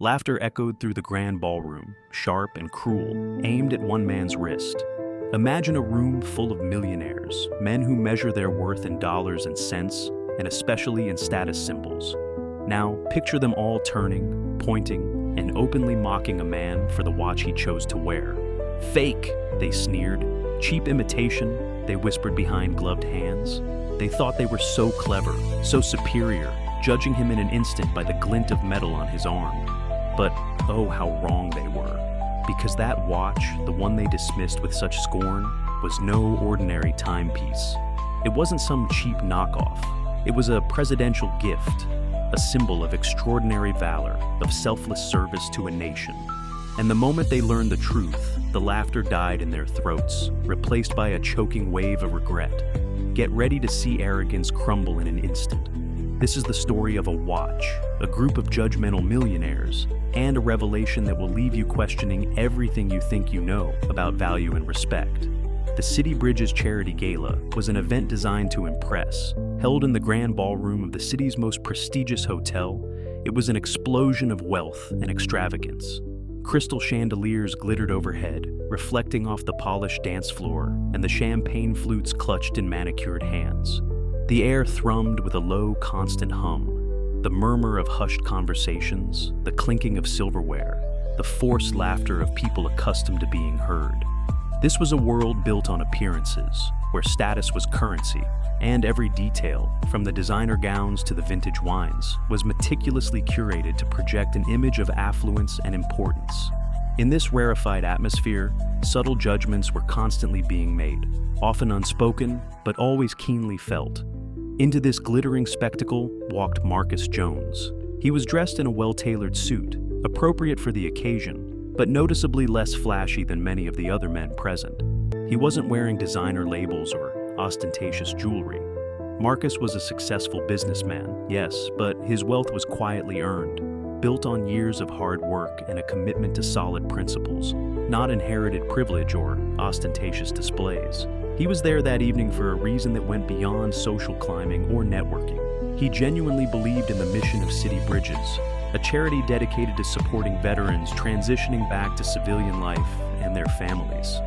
Laughter echoed through the grand ballroom, sharp and cruel, aimed at one man's wrist. Imagine a room full of millionaires, men who measure their worth in dollars and cents, and especially in status symbols. Now, picture them all turning, pointing, and openly mocking a man for the watch he chose to wear. "Fake," they sneered. "Cheap imitation," they whispered behind gloved hands. They thought they were so clever, so superior, judging him in an instant by the glint of metal on his arm. But oh, how wrong they were. Because that watch, the one they dismissed with such scorn, was no ordinary timepiece. It wasn't some cheap knockoff. It was a presidential gift, a symbol of extraordinary valor, of selfless service to a nation. And the moment they learned the truth, the laughter died in their throats, replaced by a choking wave of regret. Get ready to see arrogance crumble in an instant. This is the story of a watch, a group of judgmental millionaires, and a revelation that will leave you questioning everything you think you know about value and respect. The City Bridges Charity Gala was an event designed to impress. Held in the grand ballroom of the city's most prestigious hotel, it was an explosion of wealth and extravagance. Crystal chandeliers glittered overhead, reflecting off the polished dance floor, and the champagne flutes clutched in manicured hands. The air thrummed with a low, constant hum, the murmur of hushed conversations, the clinking of silverware, the forced laughter of people accustomed to being heard. This was a world built on appearances, where status was currency, and every detail, from the designer gowns to the vintage wines, was meticulously curated to project an image of affluence and importance. In this rarefied atmosphere, subtle judgments were constantly being made, often unspoken, but always keenly felt. Into this glittering spectacle walked Marcus Jones. He was dressed in a well-tailored suit, appropriate for the occasion, but noticeably less flashy than many of the other men present. He wasn't wearing designer labels or ostentatious jewelry. Marcus was a successful businessman, yes, but his wealth was quietly earned, built on years of hard work and a commitment to solid principles, not inherited privilege or ostentatious displays. He was there that evening for a reason that went beyond social climbing or networking. He genuinely believed in the mission of City Bridges, a charity dedicated to supporting veterans transitioning back to civilian life and their families.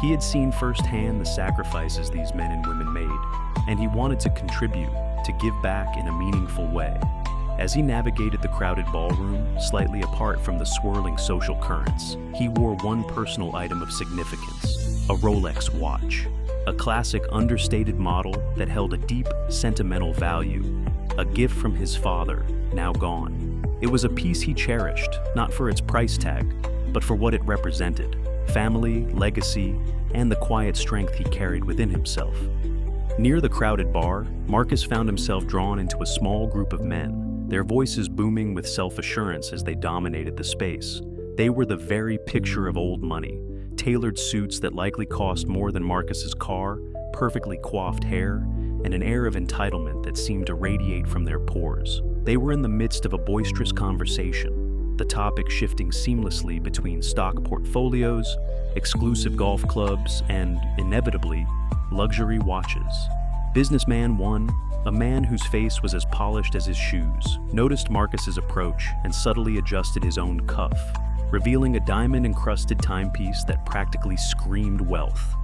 He had seen firsthand the sacrifices these men and women made, and he wanted to contribute, to give back in a meaningful way. As he navigated the crowded ballroom, slightly apart from the swirling social currents, he wore one personal item of significance, a Rolex watch, a classic understated model that held a deep, sentimental value, a gift from his father, now gone. It was a piece he cherished, not for its price tag, but for what it represented: family, legacy, and the quiet strength he carried within himself. Near the crowded bar, Marcus found himself drawn into a small group of men, their voices booming with self-assurance as they dominated the space. They were the very picture of old money, tailored suits that likely cost more than Marcus's car, perfectly coiffed hair, and an air of entitlement that seemed to radiate from their pores. They were in the midst of a boisterous conversation, the topic shifting seamlessly between stock portfolios, exclusive golf clubs, and, inevitably, luxury watches. Businessman 1, a man whose face was as polished as his shoes, noticed Marcus's approach and subtly adjusted his own cuff, revealing a diamond-encrusted timepiece that practically screamed wealth.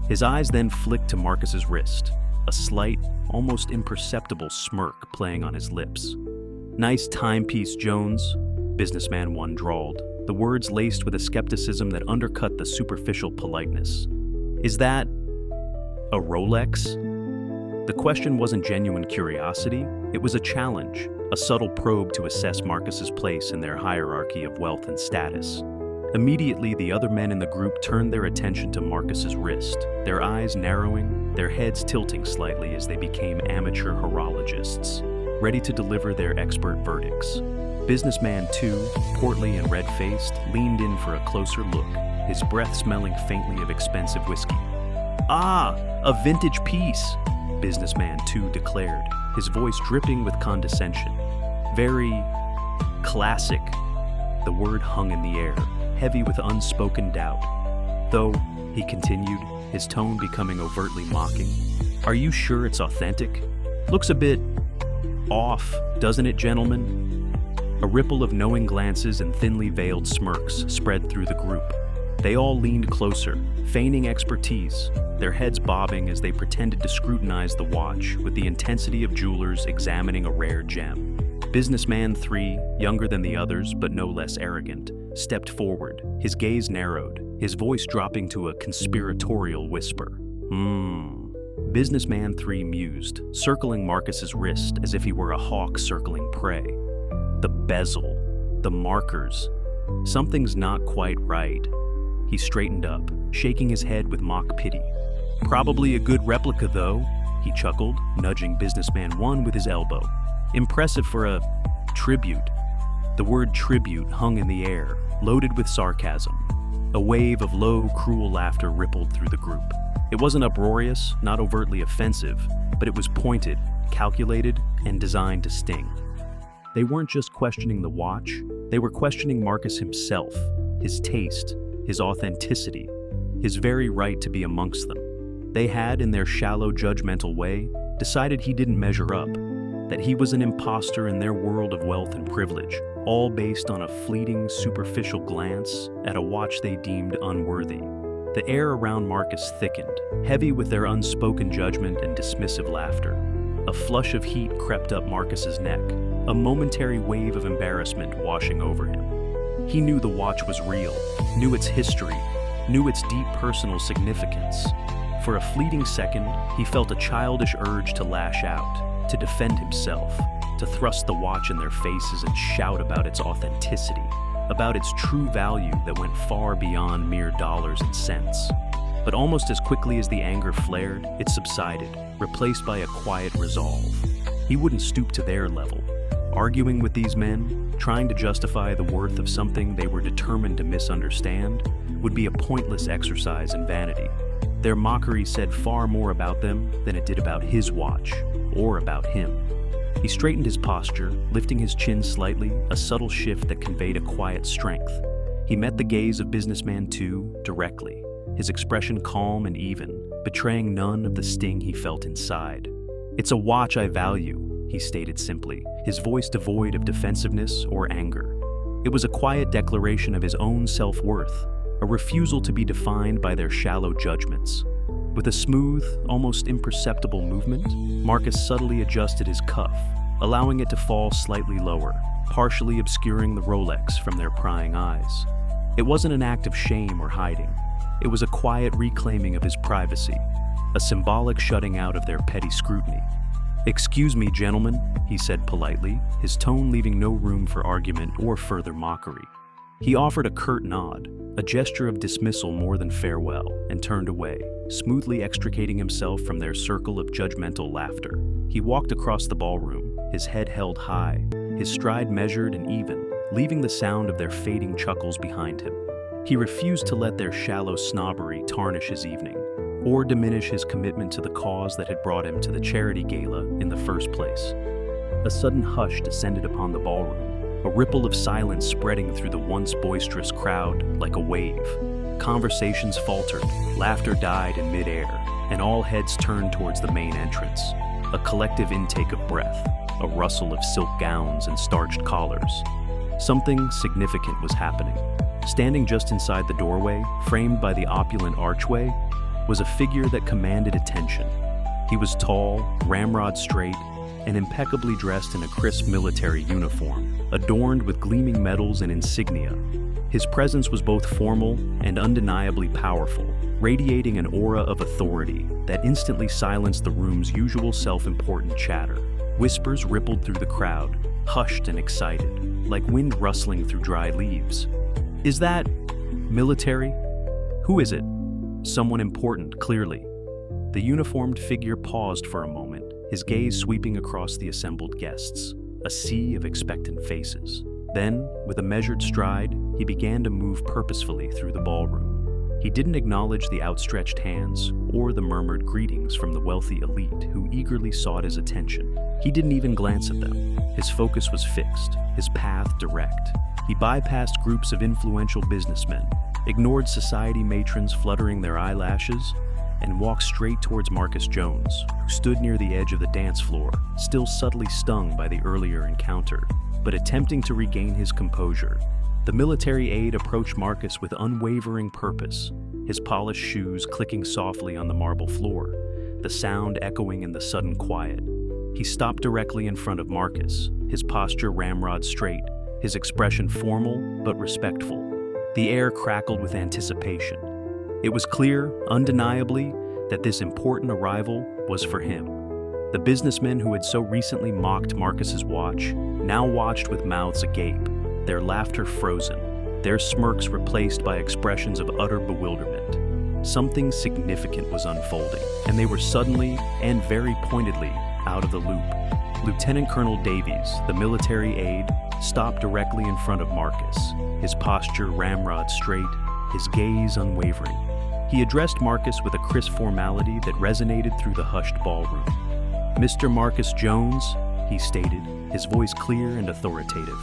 His eyes then flicked to Marcus's wrist, a slight, almost imperceptible smirk playing on his lips. "Nice timepiece, Jones," Businessman 1 drawled, the words laced with a skepticism that undercut the superficial politeness. "Is that a Rolex?" The question wasn't genuine curiosity, it was a challenge, a subtle probe to assess Marcus's place in their hierarchy of wealth and status. Immediately, the other men in the group turned their attention to Marcus's wrist, their eyes narrowing, their heads tilting slightly as they became amateur horologists, ready to deliver their expert verdicts. Businessman 2, portly and red-faced, leaned in for a closer look, his breath smelling faintly of expensive whiskey. "Ah, a vintage piece," Businessman 2 declared, his voice dripping with condescension. "Very classic." The word hung in the air, heavy with unspoken doubt. "Though," he continued, his tone becoming overtly mocking, "are you sure it's authentic? Looks a bit off, doesn't it, gentlemen?" A ripple of knowing glances and thinly veiled smirks spread through the group. They all leaned closer, feigning expertise, their heads bobbing as they pretended to scrutinize the watch with the intensity of jewelers examining a rare gem. Businessman 3, younger than the others but no less arrogant, stepped forward, his gaze narrowed, his voice dropping to a conspiratorial whisper. Businessman 3 mused, circling Marcus's wrist as if he were a hawk circling prey. The bezel, the markers. Something's not quite right. He straightened up, shaking his head with mock pity. Probably a good replica, though, he chuckled, nudging Businessman 1 with his elbow. Impressive for a tribute. The word tribute hung in the air, loaded with sarcasm. A wave of low, cruel laughter rippled through the group. It wasn't uproarious, not overtly offensive, but it was pointed, calculated, and designed to sting. They weren't just questioning the watch, they were questioning Marcus himself, his taste, his authenticity, his very right to be amongst them. They had, in their shallow, judgmental way, decided he didn't measure up, that he was an imposter in their world of wealth and privilege, all based on a fleeting, superficial glance at a watch they deemed unworthy. The air around Marcus thickened, heavy with their unspoken judgment and dismissive laughter. A flush of heat crept up Marcus's neck, a momentary wave of embarrassment washing over him. He knew the watch was real, knew its history, knew its deep personal significance. For a fleeting second, he felt a childish urge to lash out, to defend himself, to thrust the watch in their faces and shout about its authenticity, about its true value that went far beyond mere dollars and cents. But almost as quickly as the anger flared, it subsided, replaced by a quiet resolve. He wouldn't stoop to their level. Arguing with these men, trying to justify the worth of something they were determined to misunderstand, would be a pointless exercise in vanity. Their mockery said far more about them than it did about his watch, or about him. He straightened his posture, lifting his chin slightly, a subtle shift that conveyed a quiet strength. He met the gaze of Businessman 2 directly, his expression calm and even, betraying none of the sting he felt inside. "It's a watch I value," he stated simply, his voice devoid of defensiveness or anger. It was a quiet declaration of his own self-worth, a refusal to be defined by their shallow judgments. With a smooth, almost imperceptible movement, Marcus subtly adjusted his cuff, allowing it to fall slightly lower, partially obscuring the Rolex from their prying eyes. It wasn't an act of shame or hiding. It was a quiet reclaiming of his privacy, a symbolic shutting out of their petty scrutiny. "Excuse me, gentlemen," he said politely, his tone leaving no room for argument or further mockery. He offered a curt nod, a gesture of dismissal more than farewell, and turned away, smoothly extricating himself from their circle of judgmental laughter. He walked across the ballroom, his head held high, his stride measured and even, leaving the sound of their fading chuckles behind him. He refused to let their shallow snobbery tarnish his evening, or diminish his commitment to the cause that had brought him to the charity gala in the first place. A sudden hush descended upon the ballroom, a ripple of silence spreading through the once boisterous crowd like a wave. Conversations faltered, laughter died in midair, and all heads turned towards the main entrance. A collective intake of breath, a rustle of silk gowns and starched collars. Something significant was happening. Standing just inside the doorway, framed by the opulent archway, was a figure that commanded attention. He was tall, ramrod straight, and impeccably dressed in a crisp military uniform, adorned with gleaming medals and insignia. His presence was both formal and undeniably powerful, radiating an aura of authority that instantly silenced the room's usual self-important chatter. Whispers rippled through the crowd, hushed and excited, like wind rustling through dry leaves. "Is that military? Who is it?" "Someone important, clearly." The uniformed figure paused for a moment, his gaze sweeping across the assembled guests, a sea of expectant faces. Then, with a measured stride, he began to move purposefully through the ballroom. He didn't acknowledge the outstretched hands or the murmured greetings from the wealthy elite who eagerly sought his attention. He didn't even glance at them. His focus was fixed, his path direct. He bypassed groups of influential businessmen, ignored society matrons fluttering their eyelashes, and walked straight towards Marcus Jones, who stood near the edge of the dance floor, still subtly stung by the earlier encounter. but attempting to regain his composure. The military aide approached Marcus with unwavering purpose, his polished shoes clicking softly on the marble floor, the sound echoing in the sudden quiet. He stopped directly in front of Marcus, his posture ramrod straight, his expression formal but respectful. The air crackled with anticipation. It was clear, undeniably, that this important arrival was for him. The businessmen who had so recently mocked Marcus's watch now watched with mouths agape, their laughter frozen, their smirks replaced by expressions of utter bewilderment. Something significant was unfolding, and they were suddenly and very pointedly out of the loop. Lieutenant Colonel Davies, the military aide, stopped directly in front of Marcus, his posture ramrod straight, his gaze unwavering. He addressed Marcus with a crisp formality that resonated through the hushed ballroom. "Mr. Marcus Jones," he stated, his voice clear and authoritative.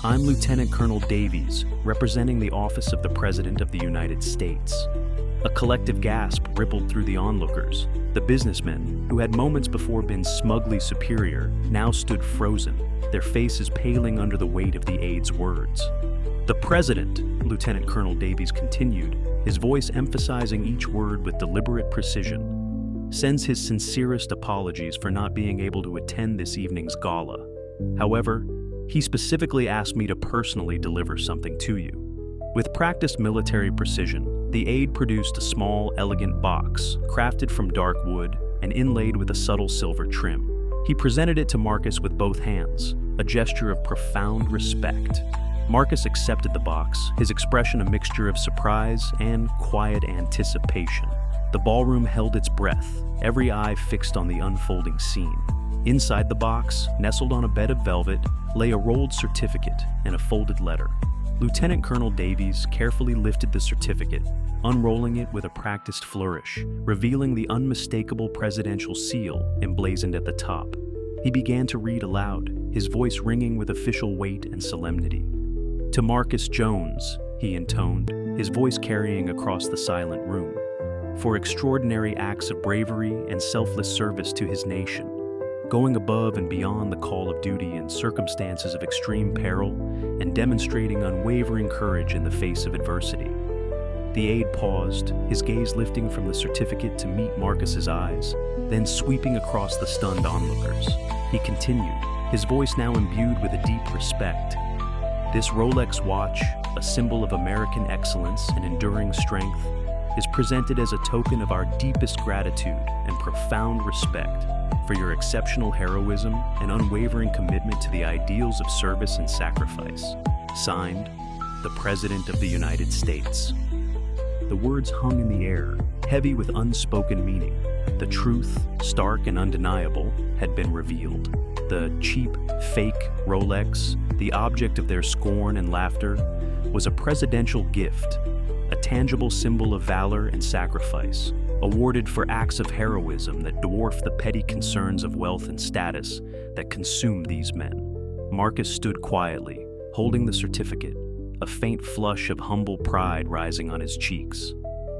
"I'm Lieutenant Colonel Davies, representing the office of the President of the United States." A collective gasp rippled through the onlookers. The businessmen, who had moments before been smugly superior, now stood frozen, their faces paling under the weight of the aide's words. "The President," Lieutenant Colonel Davies continued, his voice emphasizing each word with deliberate precision, "sends his sincerest apologies for not being able to attend this evening's gala. However, he specifically asked me to personally deliver something to you." With practiced military precision, the aide produced a small, elegant box, crafted from dark wood and inlaid with a subtle silver trim. He presented it to Marcus with both hands, a gesture of profound respect. Marcus accepted the box, his expression a mixture of surprise and quiet anticipation. The ballroom held its breath, every eye fixed on the unfolding scene. Inside the box, nestled on a bed of velvet, lay a rolled certificate and a folded letter. Lieutenant Colonel Davies carefully lifted the certificate, unrolling it with a practiced flourish, revealing the unmistakable presidential seal emblazoned at the top. He began to read aloud, his voice ringing with official weight and solemnity. "To Marcus Jones," he intoned, his voice carrying across the silent room, "for extraordinary acts of bravery and selfless service to his nation, going above and beyond the call of duty in circumstances of extreme peril and demonstrating unwavering courage in the face of adversity." The aide paused, his gaze lifting from the certificate to meet Marcus's eyes, then sweeping across the stunned onlookers. He continued, his voice now imbued with a deep respect. "This Rolex watch, a symbol of American excellence and enduring strength, is presented as a token of our deepest gratitude and profound respect for your exceptional heroism and unwavering commitment to the ideals of service and sacrifice. Signed, the President of the United States." The words hung in the air, heavy with unspoken meaning. The truth, stark and undeniable, had been revealed. The cheap, fake Rolex, the object of their scorn and laughter, was a presidential gift, a tangible symbol of valor and sacrifice, awarded for acts of heroism that dwarf the petty concerns of wealth and status that consumed these men. Marcus stood quietly, holding the certificate, a faint flush of humble pride rising on his cheeks.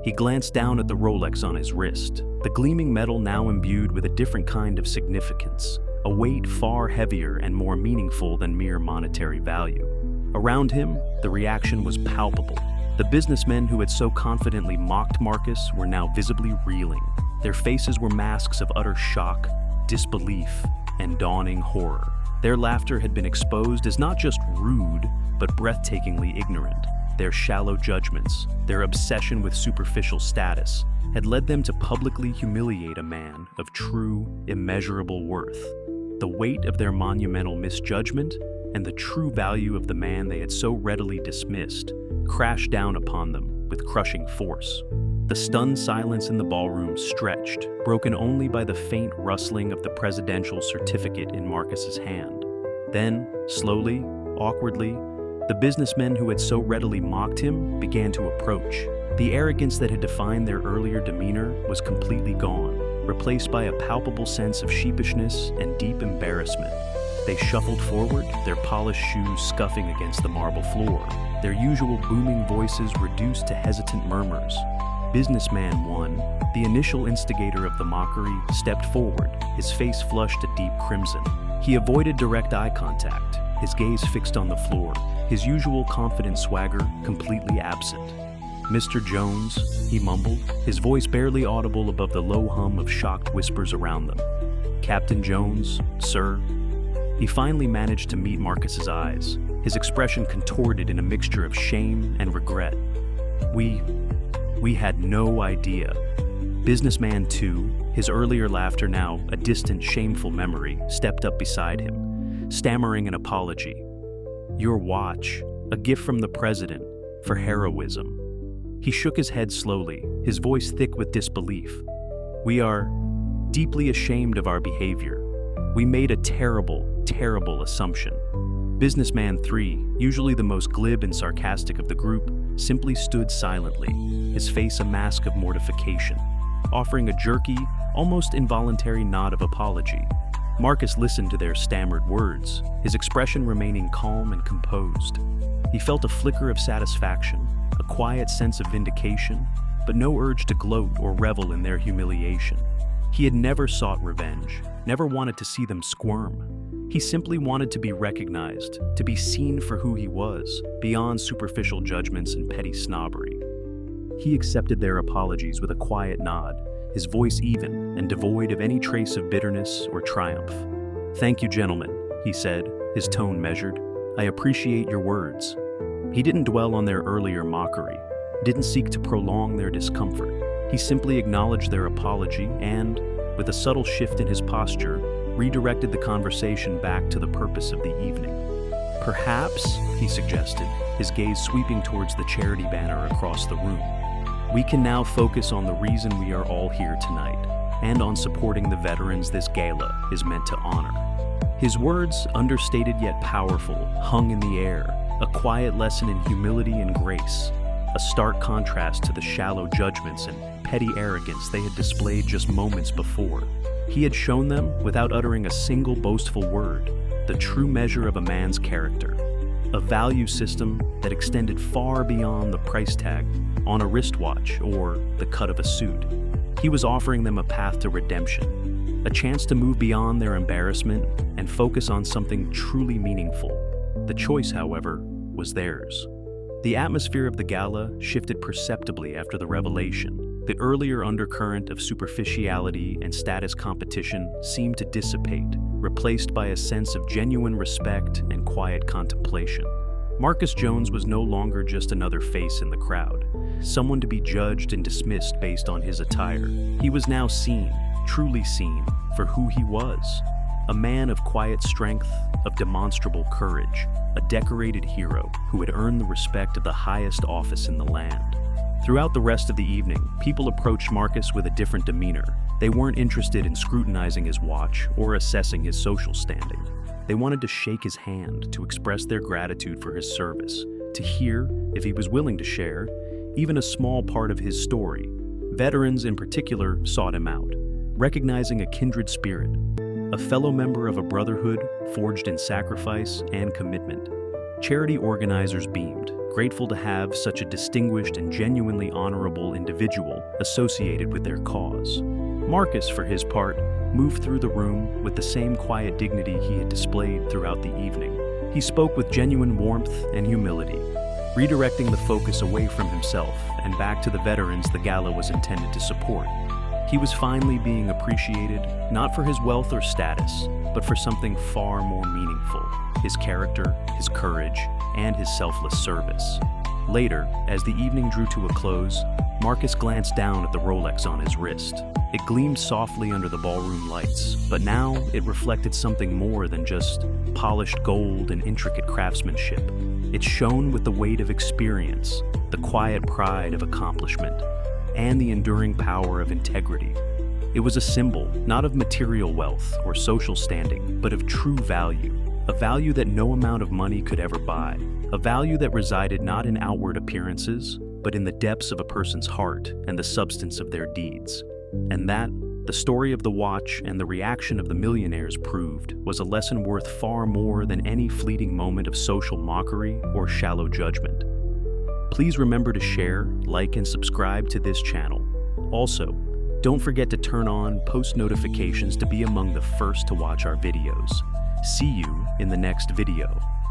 He glanced down at the Rolex on his wrist, the gleaming metal now imbued with a different kind of significance, a weight far heavier and more meaningful than mere monetary value. Around him, the reaction was palpable. The businessmen who had so confidently mocked Marcus were now visibly reeling. Their faces were masks of utter shock, disbelief, and dawning horror. Their laughter had been exposed as not just rude, but breathtakingly ignorant. Their shallow judgments, their obsession with superficial status, had led them to publicly humiliate a man of true, immeasurable worth. The weight of their monumental misjudgment and the true value of the man they had so readily dismissed crashed down upon them with crushing force. The stunned silence in the ballroom stretched, broken only by the faint rustling of the presidential certificate in Marcus's hand. Then, slowly, awkwardly, the businessmen who had so readily mocked him began to approach. The arrogance that had defined their earlier demeanor was completely gone, replaced by a palpable sense of sheepishness and deep embarrassment. They shuffled forward, their polished shoes scuffing against the marble floor, their usual booming voices reduced to hesitant murmurs. Businessman 1, the initial instigator of the mockery, stepped forward, his face flushed a deep crimson. He avoided direct eye contact, his gaze fixed on the floor, his usual confident swagger completely absent. "Mr. Jones," he mumbled, his voice barely audible above the low hum of shocked whispers around them. "Captain Jones, sir." He finally managed to meet Marcus's eyes, his expression contorted in a mixture of shame and regret. We had no idea." Businessman 2, his earlier laughter now a distant, shameful memory, stepped up beside him, stammering an apology. "Your watch, a gift from the president, for heroism." He shook his head slowly, his voice thick with disbelief. "We are deeply ashamed of our behavior. We made a terrible, terrible assumption." Businessman 3, usually the most glib and sarcastic of the group, simply stood silently, his face a mask of mortification, offering a jerky, almost involuntary nod of apology. Marcus listened to their stammered words, his expression remaining calm and composed. He felt a flicker of satisfaction, a quiet sense of vindication, but no urge to gloat or revel in their humiliation. He had never sought revenge, never wanted to see them squirm. He simply wanted to be recognized, to be seen for who he was, beyond superficial judgments and petty snobbery. He accepted their apologies with a quiet nod, his voice even and devoid of any trace of bitterness or triumph. "Thank you, gentlemen," he said, his tone measured. "I appreciate your words." He didn't dwell on their earlier mockery, didn't seek to prolong their discomfort. He simply acknowledged their apology and, with a subtle shift in his posture, redirected the conversation back to the purpose of the evening. "Perhaps," he suggested, his gaze sweeping towards the charity banner across the room, "we can now focus on the reason we are all here tonight, and on supporting the veterans this gala is meant to honor." His words, understated yet powerful, hung in the air, a quiet lesson in humility and grace, a stark contrast to the shallow judgments and petty arrogance they had displayed just moments before. He had shown them, without uttering a single boastful word, the true measure of a man's character, a value system that extended far beyond the price tag on a wristwatch or the cut of a suit. He was offering them a path to redemption, a chance to move beyond their embarrassment and focus on something truly meaningful. The choice, however, was theirs. The atmosphere of the gala shifted perceptibly after the revelation. The earlier undercurrent of superficiality and status competition seemed to dissipate, replaced by a sense of genuine respect and quiet contemplation. Marcus Jones was no longer just another face in the crowd, someone to be judged and dismissed based on his attire. He was now seen, truly seen, for who he was. A man of quiet strength, of demonstrable courage, a decorated hero who had earned the respect of the highest office in the land. Throughout the rest of the evening, people approached Marcus with a different demeanor. They weren't interested in scrutinizing his watch or assessing his social standing. They wanted to shake his hand, to express their gratitude for his service, to hear, if he was willing to share, even a small part of his story. Veterans in particular sought him out, recognizing a kindred spirit, a fellow member of a brotherhood forged in sacrifice and commitment. Charity organizers beamed, grateful to have such a distinguished and genuinely honorable individual associated with their cause. Marcus, for his part, moved through the room with the same quiet dignity he had displayed throughout the evening. He spoke with genuine warmth and humility, redirecting the focus away from himself and back to the veterans the gala was intended to support. He was finally being appreciated, not for his wealth or status, but for something far more meaningful: his character, his courage, and his selfless service. Later, as the evening drew to a close, Marcus glanced down at the Rolex on his wrist. It gleamed softly under the ballroom lights, but now it reflected something more than just polished gold and intricate craftsmanship. It shone with the weight of experience, the quiet pride of accomplishment, and the enduring power of integrity. It was a symbol, not of material wealth or social standing, but of true value, a value that no amount of money could ever buy, a value that resided not in outward appearances, but in the depths of a person's heart and the substance of their deeds. And that, the story of the watch and the reaction of the millionaires proved, was a lesson worth far more than any fleeting moment of social mockery or shallow judgment. Please remember to share, like, and subscribe to this channel. Also, don't forget to turn on post notifications to be among the first to watch our videos. See you in the next video.